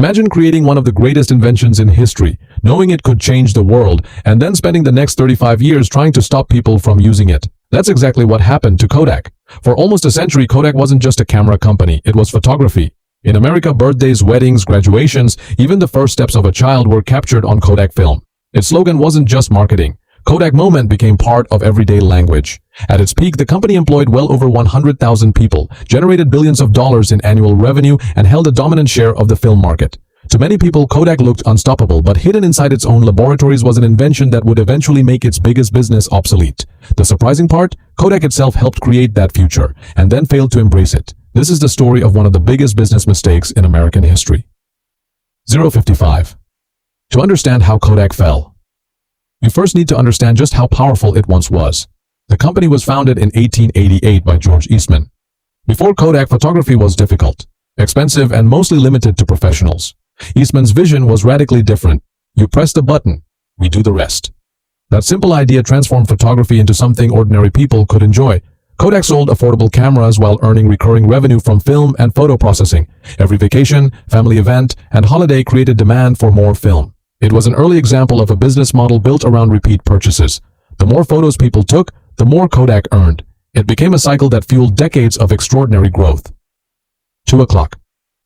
Imagine creating one of the greatest inventions in history, knowing it could change the world, and then spending the next 35 years trying to stop people from using it. That's exactly what happened to Kodak. For almost a century, Kodak wasn't just a camera company, it was photography. In America, birthdays, weddings, graduations, even the first steps of a child were captured on Kodak film. Its slogan wasn't just marketing. Kodak moment became part of everyday language. At its peak, the company employed well over 100,000 people, generated billions of dollars in annual revenue, and held a dominant share of the film market. To many people, Kodak looked unstoppable, but hidden inside its own laboratories was an invention that would eventually make its biggest business obsolete. The surprising part? Kodak itself helped create that future, and then failed to embrace it. This is the story of one of the biggest business mistakes in American history. 055. To understand how Kodak fell. You first need to understand just how powerful it once was. The company was founded in 1888 by George Eastman. Before Kodak, photography was difficult, expensive, and mostly limited to professionals. Eastman's vision was radically different. You press the button, we do the rest. That simple idea transformed photography into something ordinary people could enjoy. Kodak sold affordable cameras while earning recurring revenue from film and photo processing. Every vacation, family event, and holiday created demand for more film. It was an early example of a business model built around repeat purchases. The more photos people took, the more Kodak earned. It became a cycle that fueled decades of extraordinary growth. 2 o'clock.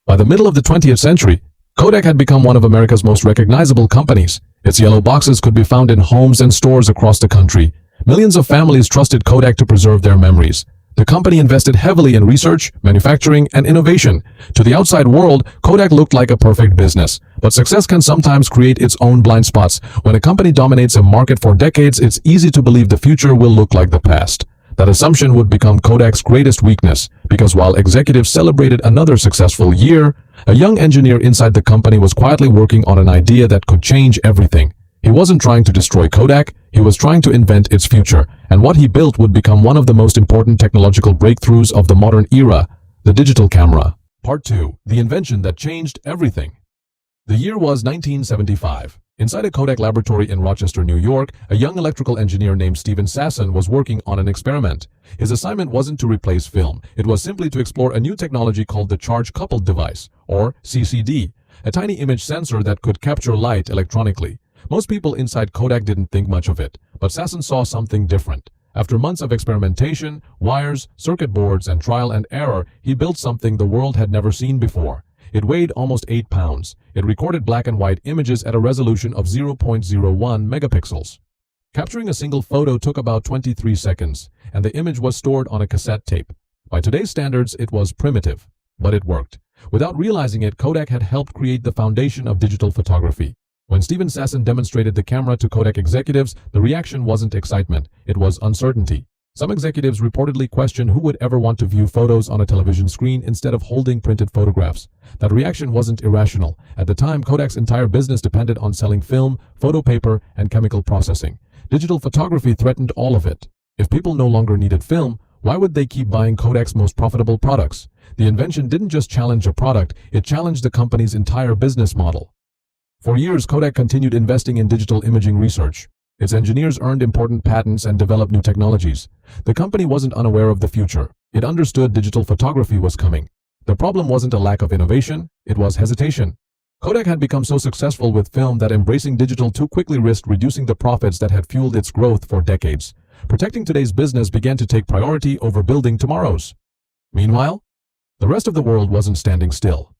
By the middle of the 20th century, Kodak had become one of America's most recognizable companies. Its yellow boxes could be found in homes and stores across the country. Millions of families trusted Kodak to preserve their memories. The company invested heavily in research, manufacturing, and innovation. To the outside world, Kodak looked like a perfect business. But success can sometimes create its own blind spots. When a company dominates a market for decades, it's easy to believe the future will look like the past. That assumption would become Kodak's greatest weakness, because while executives celebrated another successful year, a young engineer inside the company was quietly working on an idea that could change everything. He wasn't trying to destroy Kodak, he was trying to invent its future, and what he built would become one of the most important technological breakthroughs of the modern era, the digital camera. Part 2. The invention that changed everything. The year was 1975. Inside a Kodak laboratory in Rochester, New York, a young electrical engineer named Sasson was working on an experiment. His assignment wasn't to replace film, it was simply to explore a new technology called the charge-coupled device, or CCD, a tiny image sensor that could capture light electronically. Most people inside Kodak didn't think much of it, but Sasson saw something different. After months of experimentation, wires, circuit boards, and trial and error, he built something the world had never seen before. It weighed almost 8 pounds. It recorded black and white images at a resolution of 0.01 megapixels. Capturing a single photo took about 23 seconds, and the image was stored on a cassette tape. By today's standards, it was primitive, but it worked. Without realizing it, Kodak had helped create the foundation of digital photography. When Sasson demonstrated the camera to Kodak executives, the reaction wasn't excitement, it was uncertainty. Some executives reportedly questioned who would ever want to view photos on a television screen instead of holding printed photographs. That reaction wasn't irrational. At the time, Kodak's entire business depended on selling film, photo paper, and chemical processing. Digital photography threatened all of it. If people no longer needed film, why would they keep buying Kodak's most profitable products? The invention didn't just challenge a product, it challenged the company's entire business model. For years, Kodak continued investing in digital imaging research. Its engineers earned important patents and developed new technologies. The company wasn't unaware of the future. It understood digital photography was coming. The problem wasn't a lack of innovation, it was hesitation. Kodak had become so successful with film that embracing digital too quickly risked reducing the profits that had fueled its growth for decades. Protecting today's business began to take priority over building tomorrow's. Meanwhile, the rest of the world wasn't standing still.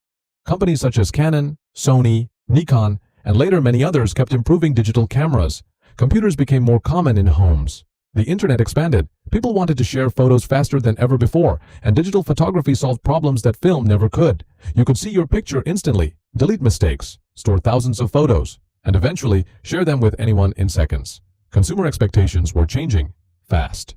Companies such as Canon, Sony, Nikon, and later many others kept improving digital cameras. Computers became more common in homes. The internet expanded. People wanted to share photos faster than ever before, and digital photography solved problems that film never could. You could see your picture instantly, delete mistakes, store thousands of photos, and eventually share them with anyone in seconds. Consumer expectations were changing fast.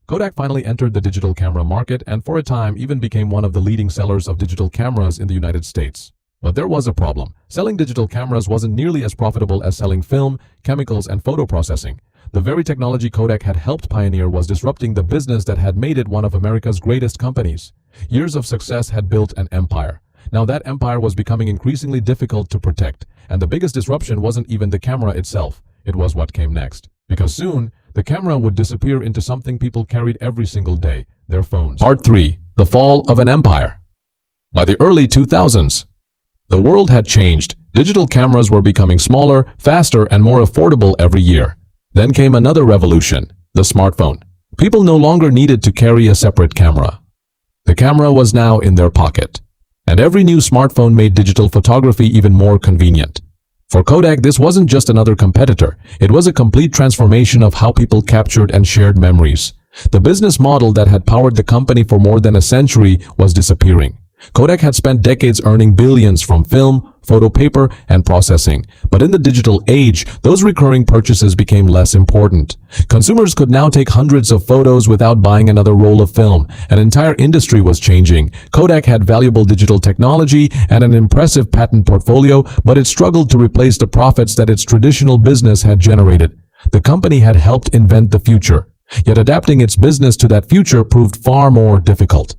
Kodak finally entered the digital camera market and for a time even became one of the leading sellers of digital cameras in the United States. But there was a problem. Selling digital cameras wasn't nearly as profitable as selling film, chemicals, and photo processing. The very technology Kodak had helped pioneer was disrupting the business that had made it one of America's greatest companies. Years of success had built an empire. Now that empire was becoming increasingly difficult to protect, and the biggest disruption wasn't even the camera itself. It was what came next. Because soon, the camera would disappear into something people carried every single day, their phones. Part 3. The Fall of an Empire. By the early 2000s, The world had changed. Digital cameras were becoming smaller, faster, and more affordable every year. Then came another revolution, the smartphone. People no longer needed to carry a separate camera. The camera was now in their pocket. And every new smartphone made digital photography even more convenient. For Kodak, this wasn't just another competitor. It was a complete transformation of how people captured and shared memories. The business model that had powered the company for more than a century was disappearing. Kodak had spent decades earning billions from film, photo paper, and processing. But in the digital age, those recurring purchases became less important. Consumers could now take hundreds of photos without buying another roll of film. An entire industry was changing. Kodak had valuable digital technology and an impressive patent portfolio, but it struggled to replace the profits that its traditional business had generated. The company had helped invent the future, yet adapting its business to that future proved far more difficult.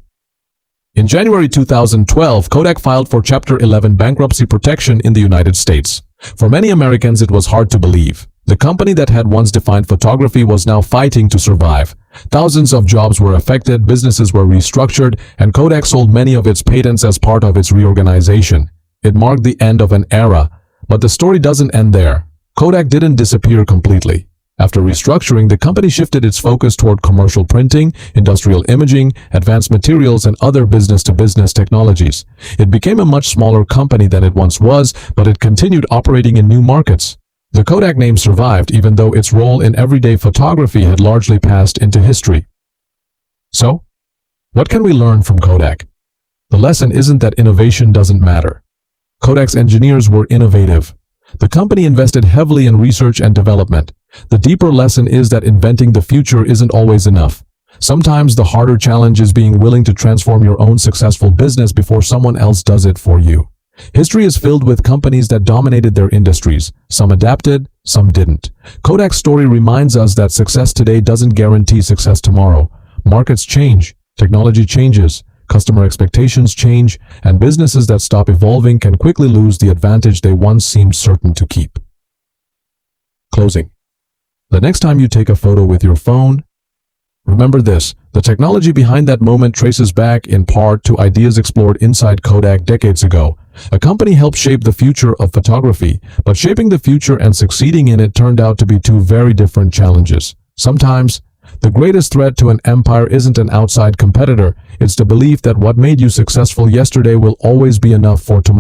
In January 2012, Kodak filed for Chapter 11 bankruptcy protection in the United States. For many Americans, it was hard to believe. The company that had once defined photography was now fighting to survive. Thousands of jobs were affected, businesses were restructured, and Kodak sold many of its patents as part of its reorganization. It marked the end of an era, but the story doesn't end there. Kodak didn't disappear completely. After restructuring, the company shifted its focus toward commercial printing, industrial imaging, advanced materials, and other business-to-business technologies. It became a much smaller company than it once was, but it continued operating in new markets. The Kodak name survived even though its role in everyday photography had largely passed into history. So, what can we learn from Kodak? The lesson isn't that innovation doesn't matter. Kodak's engineers were innovative. The company invested heavily in research and development. The deeper lesson is that inventing the future isn't always enough. Sometimes the harder challenge is being willing to transform your own successful business before someone else does it for you. History is filled with companies that dominated their industries. Some adapted, some didn't. Kodak's story reminds us that success today doesn't guarantee success tomorrow. Markets change, technology changes, customer expectations change, and businesses that stop evolving can quickly lose the advantage they once seemed certain to keep. Closing. The next time you take a photo with your phone, remember this: the technology behind that moment traces back in part to ideas explored inside Kodak decades ago. A company helped shape the future of photography, but shaping the future and succeeding in it turned out to be two very different challenges. Sometimes, the greatest threat to an empire isn't an outside competitor, it's the belief that what made you successful yesterday will always be enough for tomorrow.